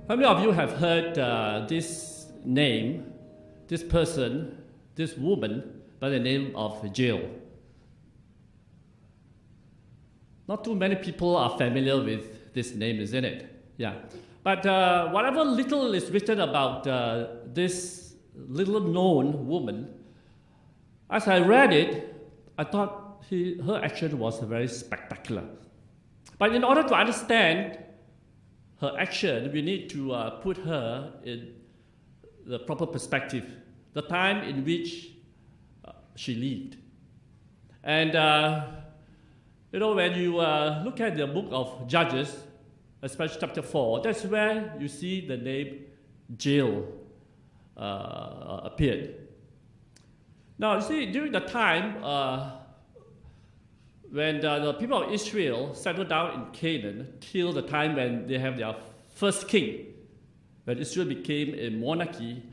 How many of you have heard this name, this person, this woman by the name of Jael? Not too many people are familiar with this name, isn't it? Yeah. But whatever little is written about this little known woman, as I read it, I thought her action was very spectacular. But in order to understand her action, we need to put her in the proper perspective, the time in which she lived. And, when you look at the book of Judges, especially chapter 4, that's where you see the name Jael appeared. Now, you see, during the time when the people of Israel settled down in Canaan, till the time when they have their first king, when Israel became a monarchy,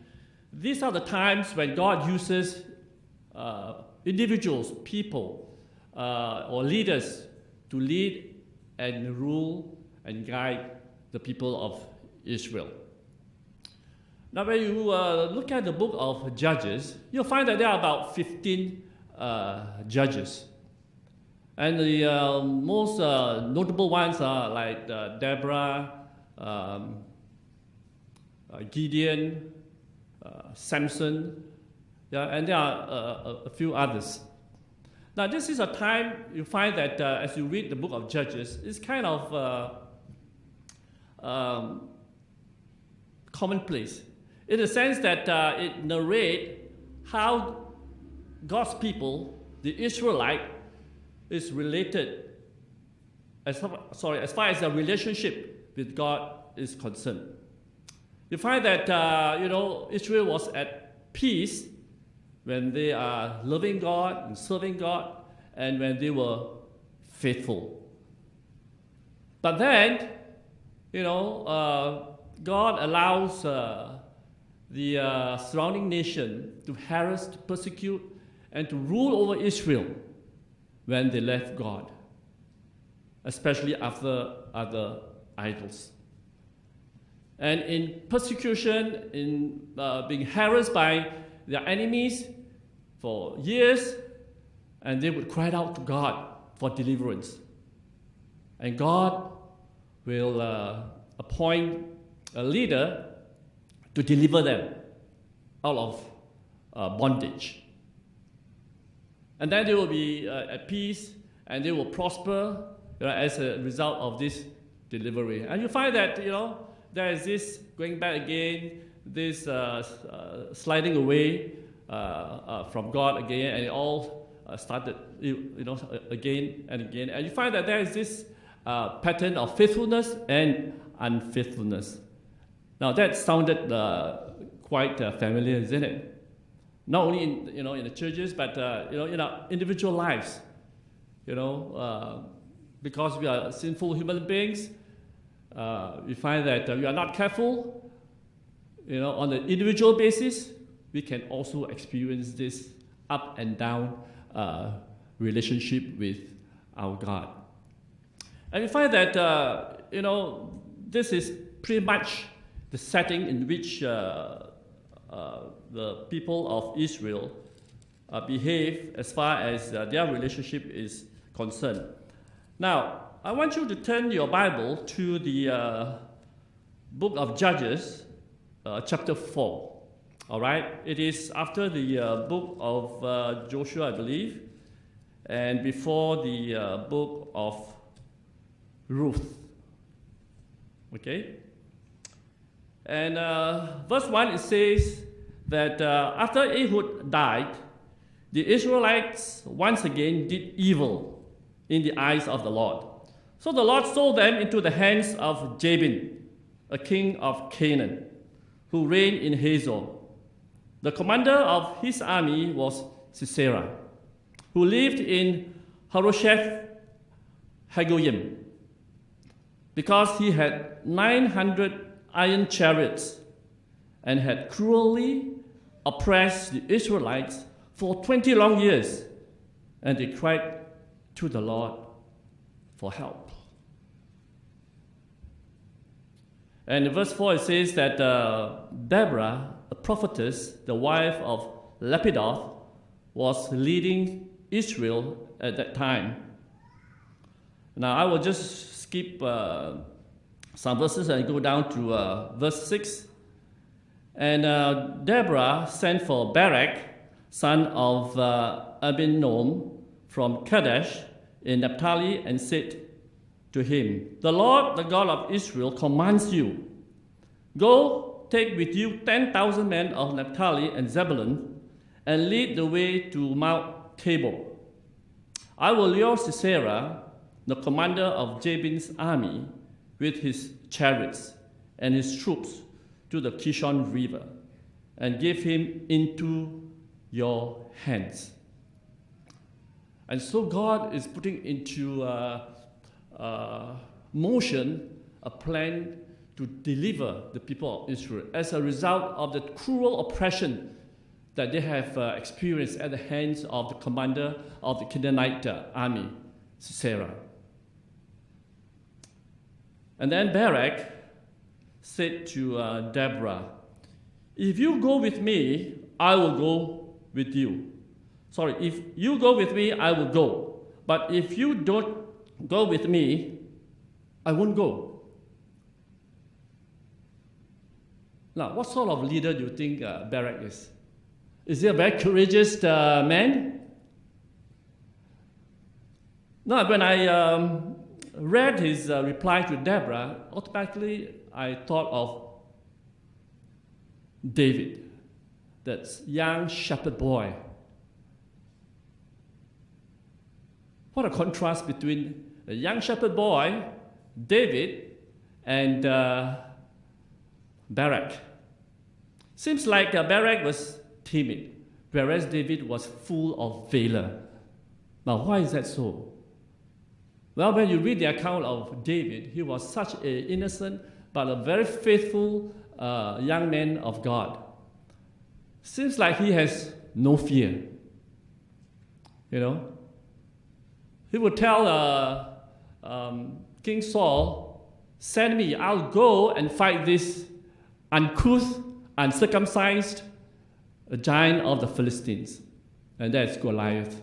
these are the times when God uses individuals, people, or leaders to lead and rule and guide the people of Israel. Now, when you look at the book of Judges, you'll find that there are about 15 judges. And the most notable ones are like Deborah, Gideon, Samson, and there are a few others. Now, this is a time you find that as you read the book of Judges, it's kind of commonplace, in the sense that it narrates how God's people, the Israelite, is related as far as their relationship with God is concerned. You find that Israel was at peace when they are loving God and serving God, and when they were faithful. But then, God allows the surrounding nation to harass, to persecute, and to rule over Israel when they left God, especially after other idols. And in persecution, in being harassed by their enemies for years, and they would cry out to God for deliverance. And God will appoint a leader to deliver them out of bondage. And then they will be at peace, and they will prosper as a result of this delivery. And you find that, there is this going back again, this sliding away from God again, and it all started, again and again. And you find that there is this pattern of faithfulness and unfaithfulness. Now that sounded quite familiar, isn't it? Not only in the churches, but in our individual lives. Because we are sinful human beings, we find that we are not careful. On an individual basis, we can also experience this up and down relationship with our God. And we find that this is pretty much the setting in which the people of Israel behave as far as their relationship is concerned. Now, I want you to turn your Bible to the book of Judges, chapter 4. All right? It is after the book of Joshua, I believe, and before the book of Ruth. Okay? And verse 1, it says that after Ehud died, the Israelites once again did evil in the eyes of the Lord. So the Lord sold them into the hands of Jabin, a king of Canaan, who reigned in Hazor. The commander of his army was Sisera, who lived in Harosheth Hagoyim, because he had 900 iron chariots and had cruelly oppressed the Israelites for 20 long years, and they cried to the Lord for help. And in verse 4 it says that Deborah, a prophetess, the wife of Lapidoth, was leading Israel at that time. Now I will just skip some verses and go down to verse 6. And Deborah sent for Barak, son of Abinom, from Kadesh in Naphtali, and said to him, "The Lord, the God of Israel, commands you, go, take with you 10,000 men of Naphtali and Zebulun, and lead the way to Mount Tabor. I will lure Sisera, the commander of Jabin's army, with his chariots and his troops to the Kishon River, and give him into your hands." And so God is putting into motion a plan to deliver the people of Israel as a result of the cruel oppression that they have experienced at the hands of the commander of the Canaanite army, Sisera. And then Barak said to Deborah, "If you go with me, I will go with you. Sorry, if you go with me, I will go. But if you don't go with me, I won't go." Now, what sort of leader do you think Barak is? Is he a very courageous man? No, when I read his reply to Deborah, automatically I thought of David, that young shepherd boy. What a contrast between a young shepherd boy, David, and Barak. Seems like Barak was timid, whereas David was full of valor. Now, why is that so? Well, when you read the account of David, he was such an innocent but a very faithful young man of God. Seems like he has no fear. You know? He would tell King Saul, "Send me, I'll go and fight this uncouth, uncircumcised giant of the Philistines." And that's Goliath.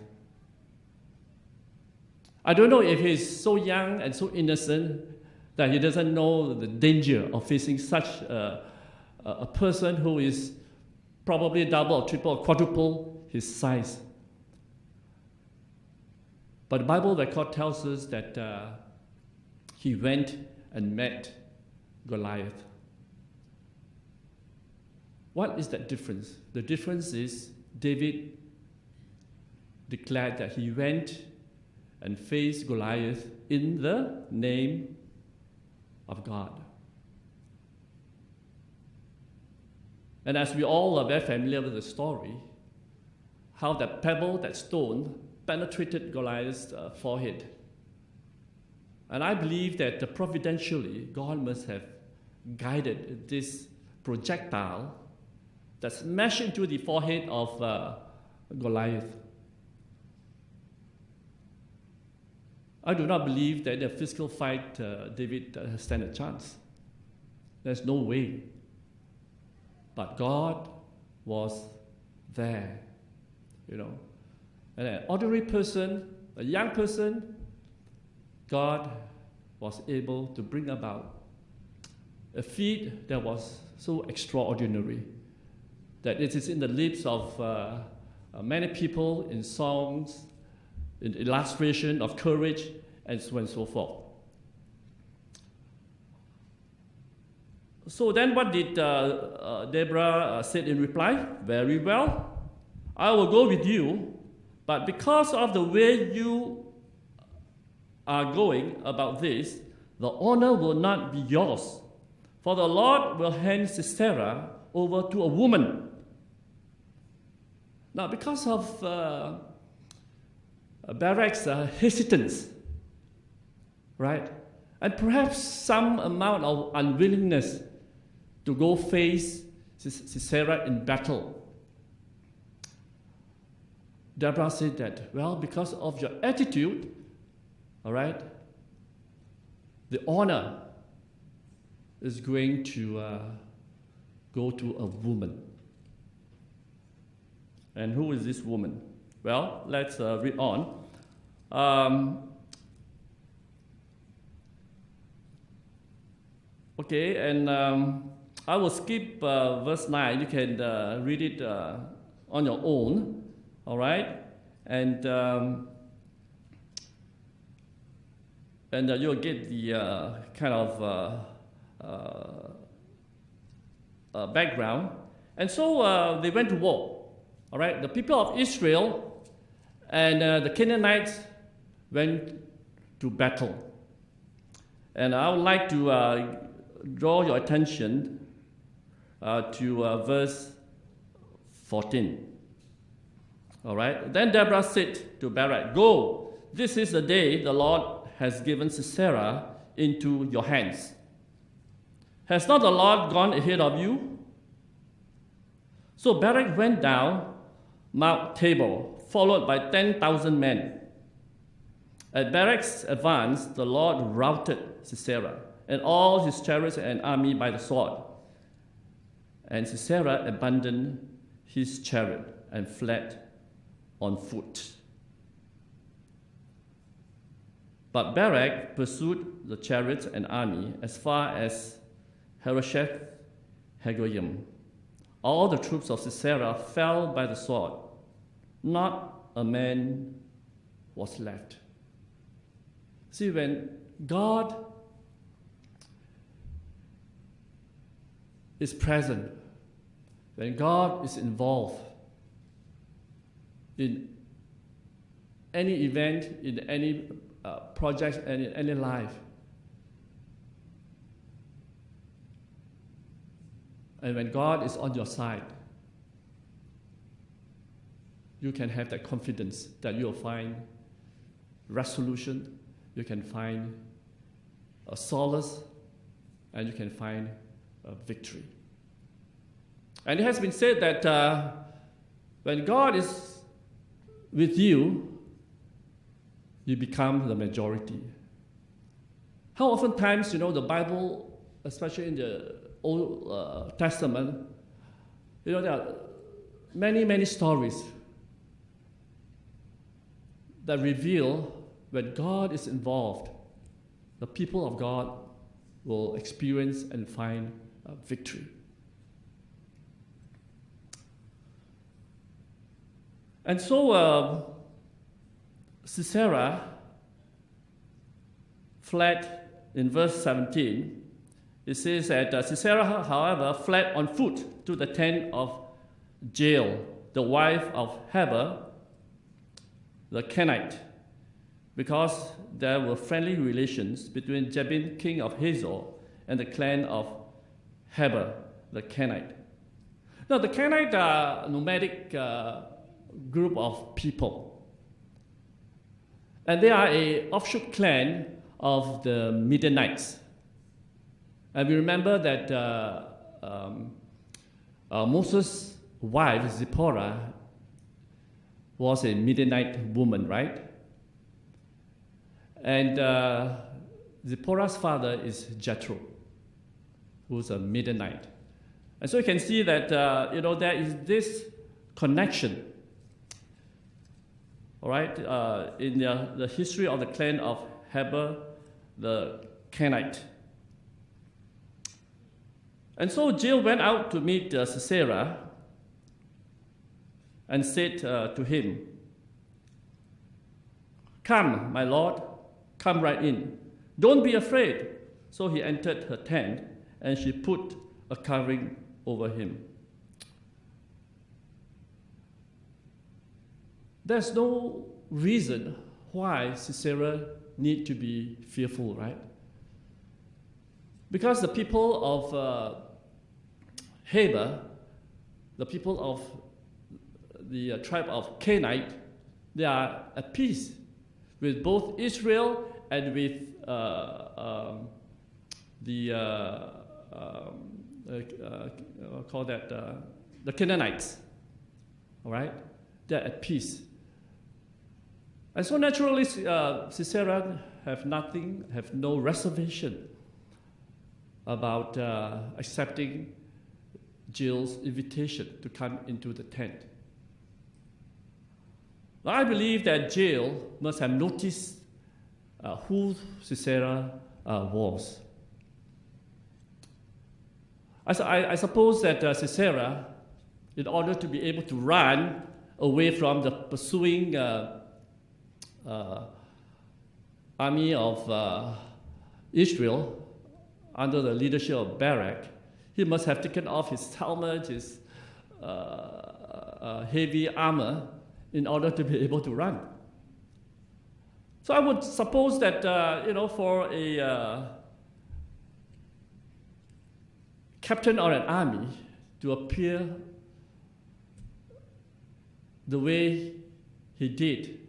I don't know if he's so young and so innocent that he doesn't know the danger of facing such a person who is probably double or triple or quadruple his size. But the Bible record tells us that he went and met Goliath. What is that difference? The difference is David declared that he went and faced Goliath in the name of God. And as we all are very familiar with the story, how that pebble, that stone, penetrated Goliath's forehead. And I believe that providentially, God must have guided this projectile that smashed into the forehead of Goliath. I do not believe that in a physical fight, David stand a chance. There's no way. But God was there, you know. And an ordinary person, a young person, God was able to bring about a feat that was so extraordinary that it is in the lips of many people in songs, in illustration of courage, and so on and so forth. So then what did Deborah said in reply? "Very well, I will go with you, but because of the way you are going about this, the honor will not be yours, for the Lord will hand Sisera over to a woman." Now, because of Barak's hesitance, right, and perhaps some amount of unwillingness to go face Sisera in battle, Deborah said that, well, because of your attitude, all right, the honor is going to go to a woman. And who is this woman? Well, let's read on. Okay, and I will skip verse 9. You can read it on your own, all right? And you'll get the kind of background. And so they went to war, all right? The people of Israel and the Canaanites went to battle. And I would like to draw your attention to verse 14. All right. Then Deborah said to Barak, "Go, this is the day the Lord has given Sisera into your hands. Has not the Lord gone ahead of you?" So Barak went down Mount Tabor, followed by 10,000 men. At Barak's advance, the Lord routed Sisera and all his chariots and army by the sword. And Sisera abandoned his chariot and fled on foot. But Barak pursued the chariots and army as far as Harosheth Hagoyim. All the troops of Sisera fell by the sword. Not a man was left. See, when God is present, when God is involved in any event, in any project, and in any life, and when God is on your side, you can have that confidence that you will find resolution, you can find a solace, and you can find a victory. And it has been said that when God is with you, you become the majority. How often times, the Bible, especially in the Old Testament, there are many, many stories that reveal when God is involved, the people of God will experience and find victory. And so Sisera fled in verse 17. It says that Sisera, however, fled on foot to the tent of Jael, the wife of Heber, the Kenite, because there were friendly relations between Jabin, king of Hazor, and the clan of Heber, the Kenite. Now, the Kenite are a nomadic group of people, and they are an offshoot clan of the Midianites. And we remember that Moses' wife, Zipporah, was a Midianite woman, right? And Zipporah's father is Jethro, who's a Midianite. And so you can see that, there is this connection, all right, in the history of the clan of Heber, the Kenite. And so Jael went out to meet Sisera and said to him, "Come, my lord, come right in. Don't be afraid." So he entered her tent, and she put a covering over him. There's no reason why Sisera need to be fearful, right? Because the people of Heber, the people of the tribe of Canaanite, they are at peace with both Israel and with the Canaanites. All right, they're at peace, and so naturally, Sisera have no reservation about accepting Jael's invitation to come into the tent. Now, I believe that Jael must have noticed who Sisera was. I suppose that Sisera, in order to be able to run away from the pursuing army of Israel under the leadership of Barak, he must have taken off his helmet, his heavy armor, in order to be able to run. So I would suppose that, for a captain of an army to appear the way he did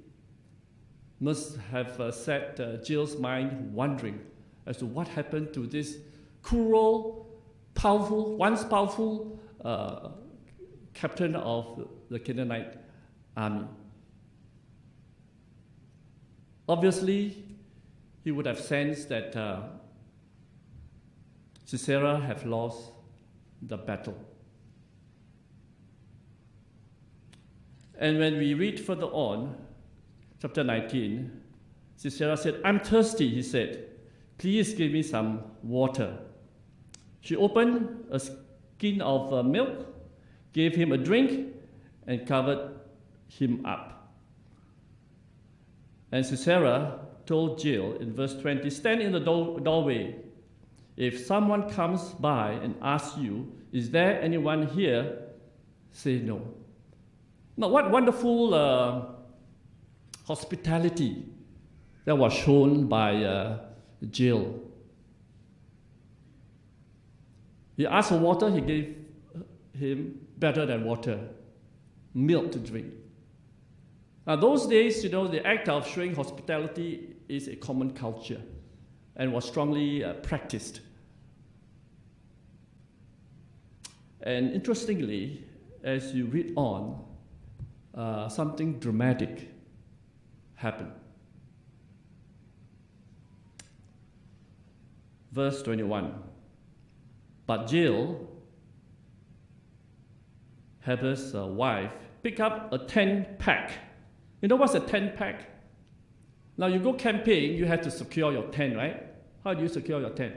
must have set Jael's mind wondering as to what happened to this cruel, once powerful captain of the Canaanite army. Obviously, he would have sensed that Sisera have lost the battle. And when we read further on, chapter 19, Sisera said, "I'm thirsty," he said. "Please give me some water." She opened a skin of milk, gave him a drink, and covered him up. And Sisera told Jael in verse 20, "Stand in the doorway. If someone comes by and asks you, 'Is there anyone here?' say no." Now, what wonderful hospitality that was shown by Jael. He asked for water, he gave him better than water, milk to drink. Now, those days, the act of showing hospitality is a common culture and was strongly practiced. And interestingly, as you read on, something dramatic happened. Verse 21. But Jael, Heber's wife, picked up a tent peg. You know what's a tent peg? Now, you go camping, you have to secure your tent, right? How do you secure your tent?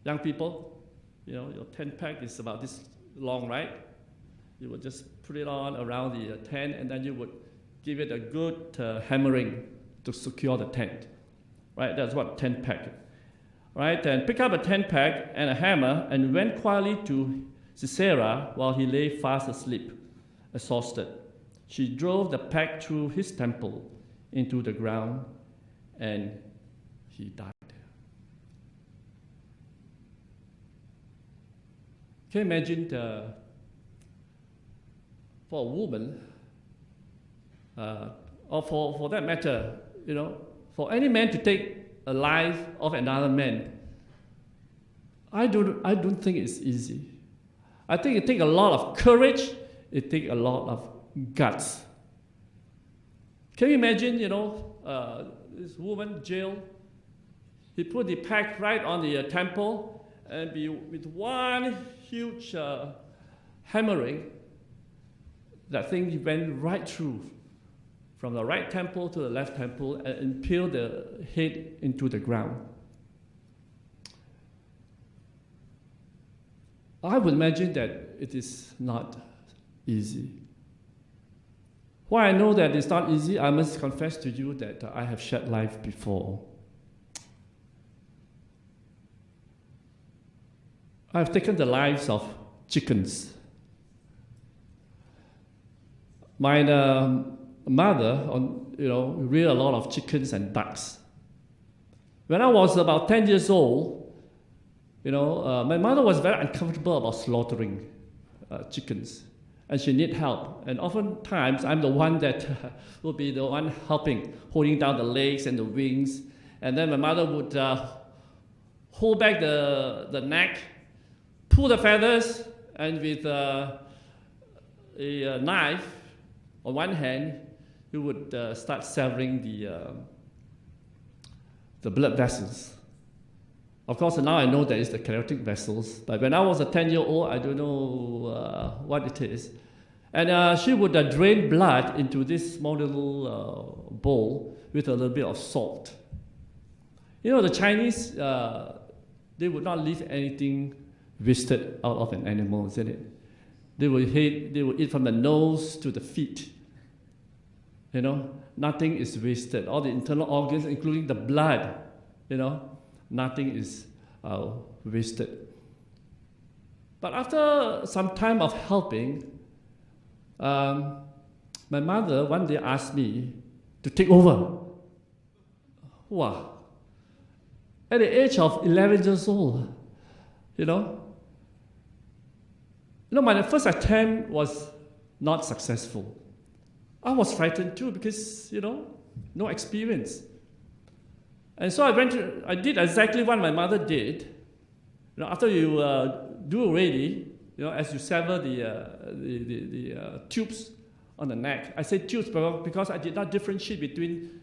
Young people, your tent peg is about this long, right? You would just put it on around the tent, and then you would give it a good hammering to secure the tent, right? That's what tent peg. Right? And pick up a tent peg and a hammer and went quietly to Sisera while he lay fast asleep, exhausted. She drove the peg through his temple into the ground, and he died. Can you imagine for a woman, or for that matter, for any man to take a life of another man, I don't think it's easy. I think it takes a lot of courage. It takes a lot of guts. Can you imagine, this woman, Jael, he put the peg right on the temple, and with one huge hammering, that thing went right through, from the right temple to the left temple, and impaled the head into the ground. I would imagine that it is not easy. Why I know that it's not easy, I must confess to you that I have shed life before. I have taken the lives of chickens. My mother, reared a lot of chickens and ducks. When I was about 10 years old, my mother was very uncomfortable about slaughtering chickens, and she needed help. And oftentimes, I'm the one that will be the one helping, holding down the legs and the wings. And then my mother would hold back the neck, pull the feathers, and with a knife on one hand, he would start severing the blood vessels. Of course, now I know that it's the chaotic vessels, but when I was a 10-year-old, I don't know what it is. And she would drain blood into this small little bowl with a little bit of salt. You know, the Chinese, they would not leave anything wasted out of an animal, isn't it? They will eat from the nose to the feet. You know, nothing is wasted. All the internal organs, including the blood, you know, nothing is wasted. But after some time of helping, my mother one day asked me to take over. Wow. At the age of 11 years old, you know. My first attempt was not successful. I was frightened too because, no experience. And so I did exactly what my mother did. After you do already, as you sever the tubes on the neck. I say tubes because I did not differentiate between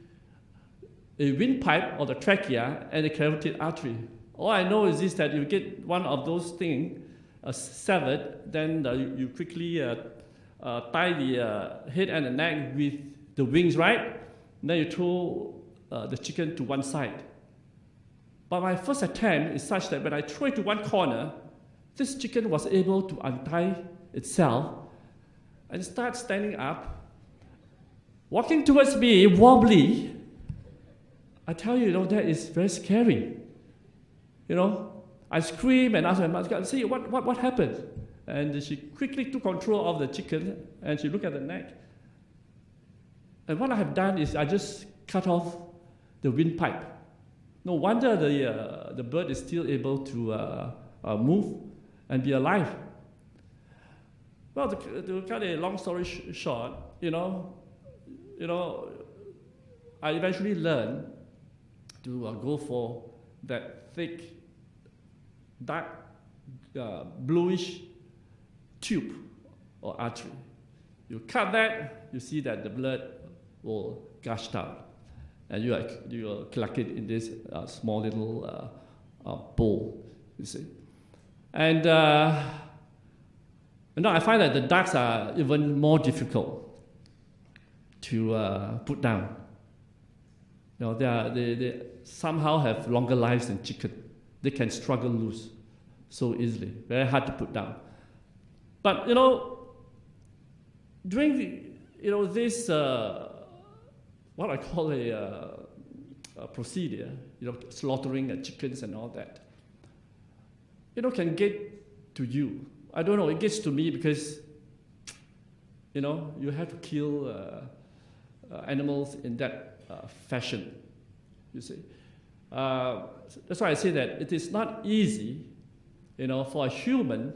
a windpipe or the trachea and the carotid artery. All I know is this, that you get one of those things severed, then you quickly tie the head and the neck with the wings, right? And then you throw the chicken to one side. But my first attempt is such that when I throw it to one corner, this chicken was able to untie itself and start standing up, walking towards me, wobbly. I tell you, that is very scary. I scream and ask my mother, see, what happened? And she quickly took control of the chicken and she looked at the neck. And what I have done is I just cut off the windpipe. No wonder the bird is still able to move and be alive. Well, to cut a long story short, I eventually learned to go for that thick, dark, bluish tube or artery. You cut that, you see that the blood will gush out, and you will collect it in this small little bowl. You see, and now I find that the ducks are even more difficult to put down. They somehow have longer lives than chicken. They can struggle loose so easily. Very hard to put down. But during this what I call a procedure, slaughtering chickens and all that, can get to you. I don't know. It gets to me because you have to kill animals in that fashion. You see. That's why I say that it is not easy, for a human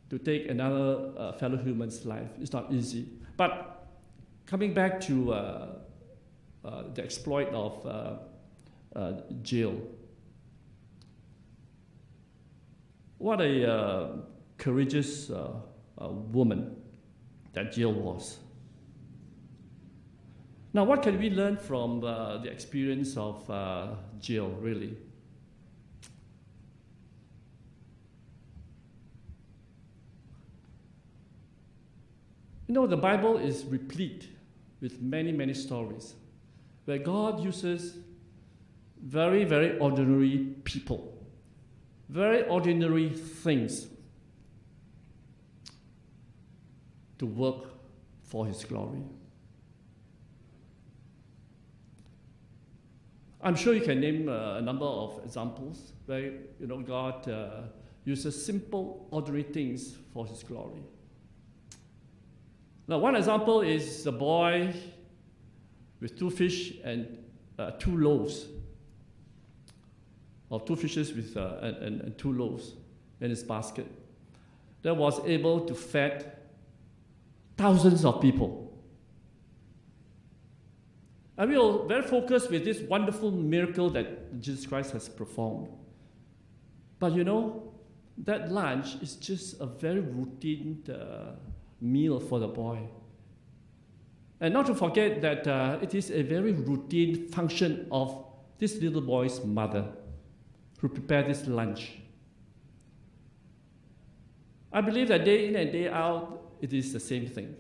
to take another fellow human's life. It's not easy. But coming back to the exploit of Jael, what a courageous woman that Jael was. Now, what can we learn from the experience of Jael, really? The Bible is replete with many, many stories where God uses very, very ordinary people, very ordinary things to work for His glory. I'm sure you can name a number of examples where God uses simple, ordinary things for His glory. Now, one example is the boy with 2 fish and 2 loaves, or 2 fishes with and 2 loaves in his basket, that was able to feed thousands of people. And we are very focused with this wonderful miracle that Jesus Christ has performed. But that lunch is just a very routine meal for the boy. And not to forget that it is a very routine function of this little boy's mother. who prepare this lunch. I believe that day in and day out, it is the same thing.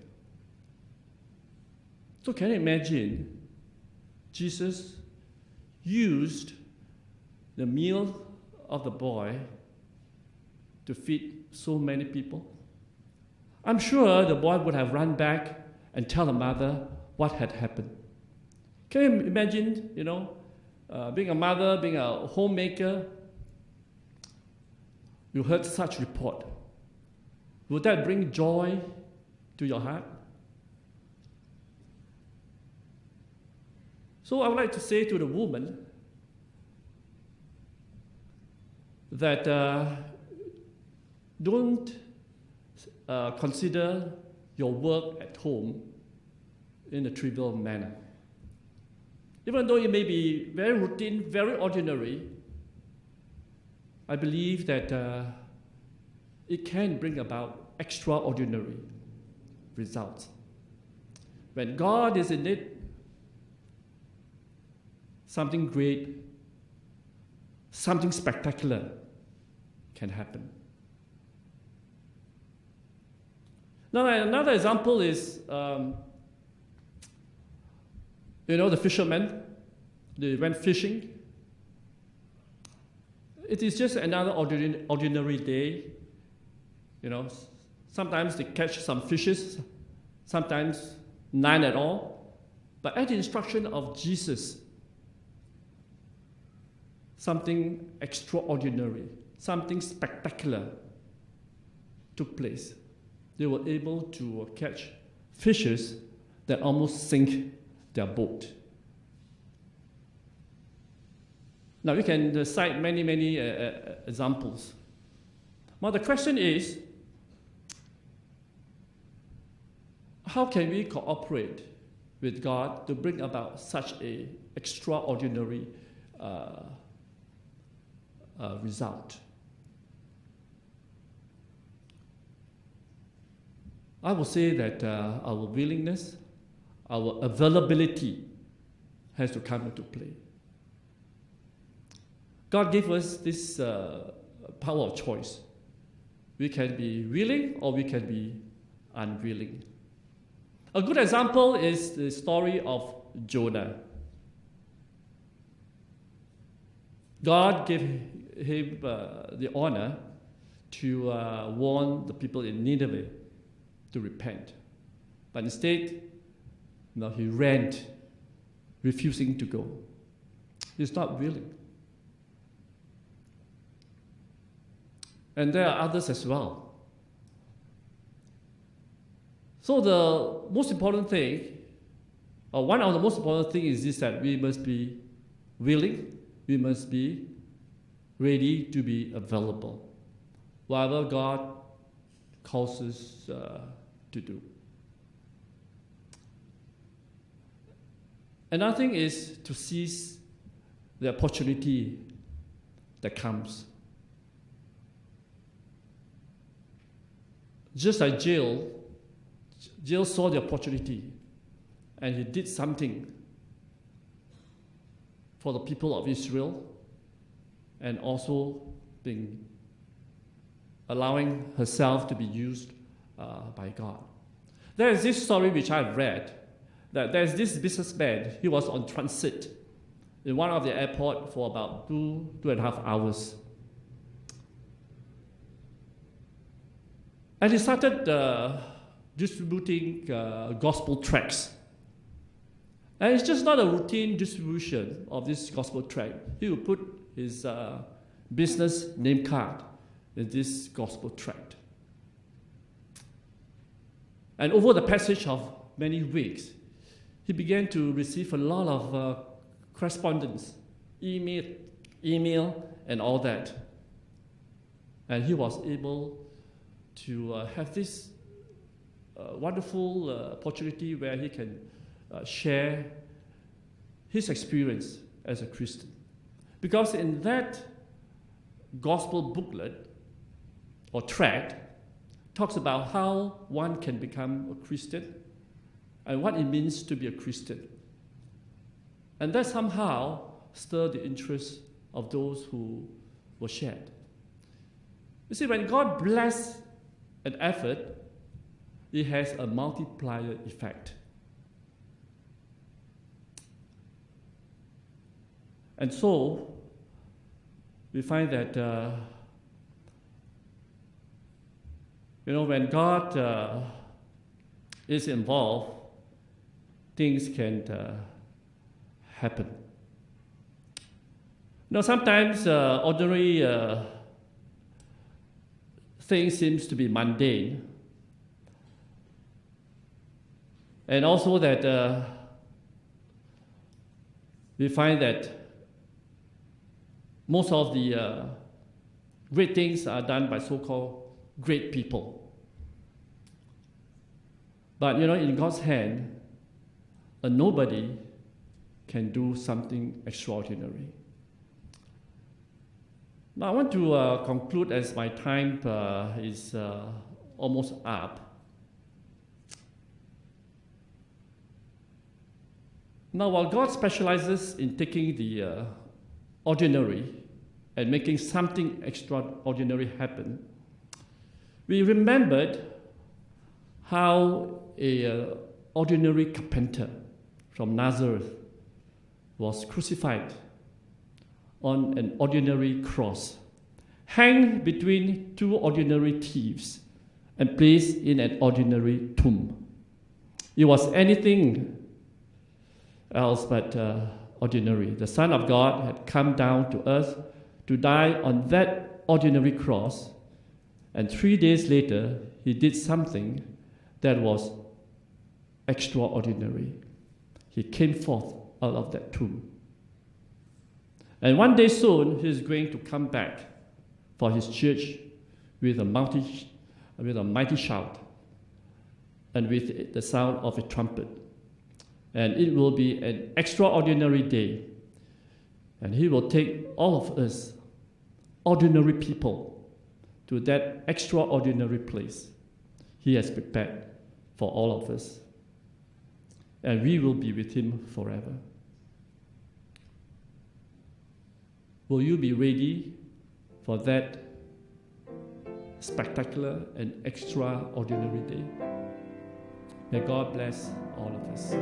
So can you imagine Jesus used the meal of the boy to feed so many people? I'm sure the boy would have run back and tell the mother what had happened. Can you imagine, being a mother, being a homemaker, you heard such report. Would that bring joy to your heart? So I would like to say to the woman that don't consider your work at home in a trivial manner. Even though it may be very routine, very ordinary, I believe that it can bring about extraordinary results. When God is in it, something great, something spectacular can happen. Now, another example is, the fishermen, they went fishing. It is just another ordinary day. Sometimes they catch some fishes, sometimes none at all. But at the instruction of Jesus, something extraordinary, something spectacular took place. They were able to catch fishes that almost sink their boat. Now, we can cite many examples. Now, the question is, how can we cooperate with God to bring about such an extraordinary result? I will say that our willingness, our availability has to come into play. God gave us this power of choice. We can be willing or we can be unwilling. A good example is the story of Jonah. God gave him the honor to warn the people in Nineveh to repent. But instead, he ran, refusing to go. He's not willing. And there are others as well. So the most important thing, or one of the most important things is this, that we must be willing, we must be ready to be available, whatever God calls us to do. Another thing is to seize the opportunity that comes. Just like Jael saw the opportunity and he did something for the people of Israel and also allowing herself to be used by God. There is this story which I've read, that there's this businessman. He was on transit in one of the airport for about 2.5 hours. And he started distributing gospel tracts. And it's just not a routine distribution of this gospel tract. He would put his business name card in this gospel tract. And over the passage of many weeks, he began to receive a lot of correspondence, email, and all that. And he was able to have this wonderful opportunity where he can share his experience as a Christian. Because in that gospel booklet or tract talks about how one can become a Christian and what it means to be a Christian. And that somehow stirred the interest of those who were shared. You see, when God blesses an effort, it has a multiplier effect. And so, we find that, when God is involved, things can happen. Sometimes ordinary things seems to be mundane. And also that we find that most of the great things are done by so-called great people. But in God's hand, a nobody can do something extraordinary. Now I want to conclude as my time is almost up. Now, while God specializes in taking the ordinary and making something extraordinary happen, we remembered how an ordinary carpenter from Nazareth was crucified on an ordinary cross, hanged between two ordinary thieves, and placed in an ordinary tomb. It was anything else but ordinary. The Son of God had come down to earth to die on that ordinary cross, and 3 days later, he did something that was extraordinary. He came forth out of that tomb. And one day soon, he is going to come back for his church with a mighty shout and with the sound of a trumpet. And it will be an extraordinary day. And he will take all of us, ordinary people, to that extraordinary place he has prepared for all of us. And we will be with him forever. Will you be ready for that spectacular and extraordinary day? May God bless all of us.